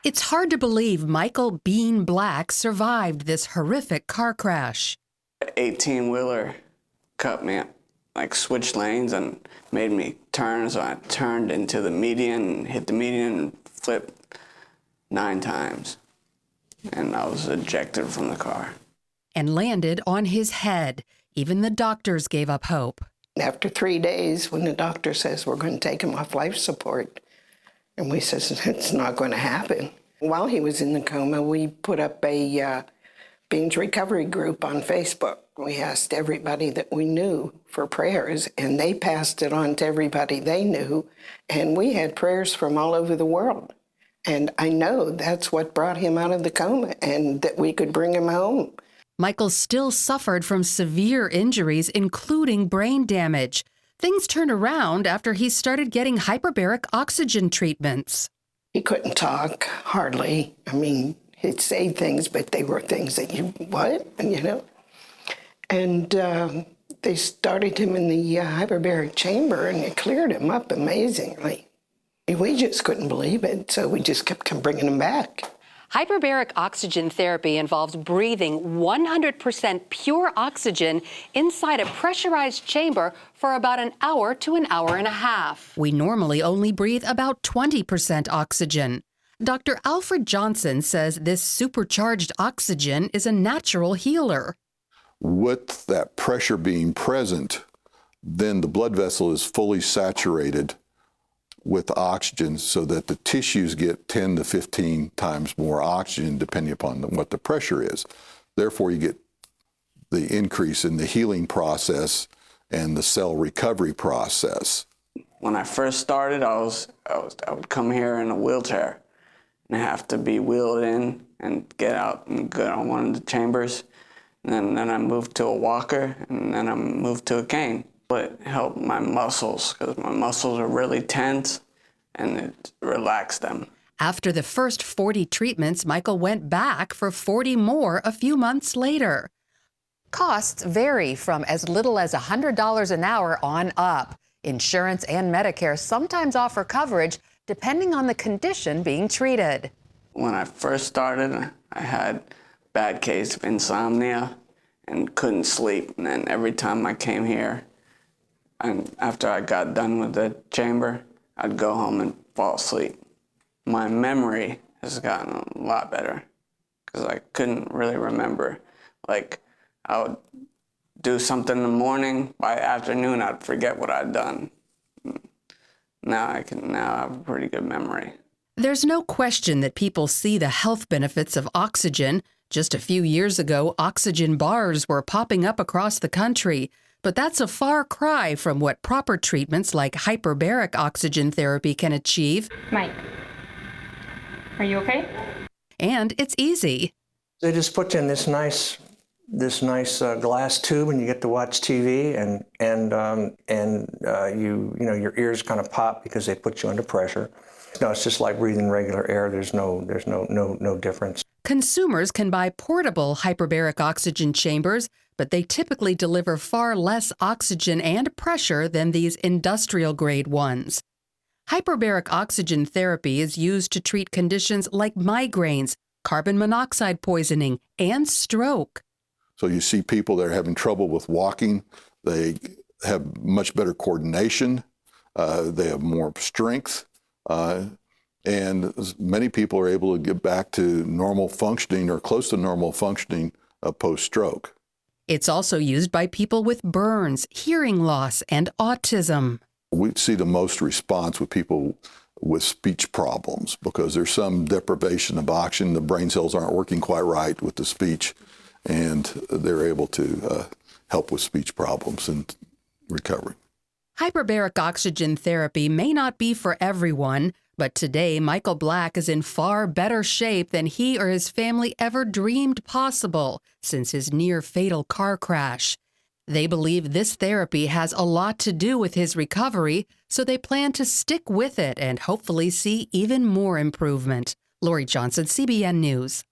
It's hard to believe Michael Bean Black survived this horrific car crash. An 18-wheeler cut me, switched lanes and made me turn, so I turned into the median, hit the median, and flipped 9 times. And I was ejected from the car. And landed on his head. Even the doctors gave up hope. After 3 days, when the doctor says we're going to take him off life support, and we says it's not going to happen. While he was in the coma, we put up a Bean's recovery group on Facebook. We asked everybody that we knew for prayers, and they passed it on to everybody they knew, and we had prayers from all over the world. And I know that's what brought him out of the coma, and that we could bring him home. Michael still suffered from severe injuries, including brain damage. Things turned around after he started getting hyperbaric oxygen treatments. He couldn't talk, hardly. I mean, he'd say things, but they were things that what? And they started him in the hyperbaric chamber, and it cleared him up amazingly. We just couldn't believe it, so we just kept bringing him back. Hyperbaric oxygen therapy involves breathing 100% pure oxygen inside a pressurized chamber for about an hour to an hour and a half. We normally only breathe about 20% oxygen. Dr. Alfred Johnson says this supercharged oxygen is a natural healer. With that pressure being present, then the blood vessel is fully saturated with oxygen so that the tissues get 10 to 15 times more oxygen depending upon what the pressure is. Therefore, you get the increase in the healing process and the cell recovery process. When I first started, I would come here in a wheelchair and have to be wheeled in and get out and go on one of the chambers. And then I moved to a walker, and then I moved to a cane. But it helped my muscles, because my muscles are really tense, and it relaxed them. After the first 40 treatments, Michael went back for 40 more a few months later. Costs vary from as little as $100 an hour on up. Insurance and Medicare sometimes offer coverage depending on the condition being treated. When I first started, I had a bad case of insomnia and couldn't sleep. And then every time I came here, and after I got done with the chamber, I'd go home and fall asleep. My memory has gotten a lot better because I couldn't really remember. I would do something in the morning, by afternoon I'd forget what I'd done. Now I have a pretty good memory. There's no question that people see the health benefits of oxygen. Just a few years ago, oxygen bars were popping up across the country. But that's a far cry from what proper treatments like hyperbaric oxygen therapy can achieve. Mike, are you okay? And it's easy. They just put you in this nice glass tube, and you get to watch TV, and your ears kind of pop because they put you under pressure. No, it's just like breathing regular air. There's no difference. Consumers can buy portable hyperbaric oxygen chambers, but they typically deliver far less oxygen and pressure than these industrial-grade ones. Hyperbaric oxygen therapy is used to treat conditions like migraines, carbon monoxide poisoning, and stroke. So you see people that are having trouble with walking. They have much better coordination. They have more strength. And many people are able to get back to normal functioning or close to normal functioning post-stroke. It's also used by people with burns, hearing loss, and autism. We see the most response with people with speech problems because there's some deprivation of oxygen. The brain cells aren't working quite right with the speech, and they're able to help with speech problems and recovery. Hyperbaric oxygen therapy may not be for everyone, but today Michael Black is in far better shape than he or his family ever dreamed possible since his near-fatal car crash. They believe this therapy has a lot to do with his recovery, so they plan to stick with it and hopefully see even more improvement. Lori Johnson, CBN News.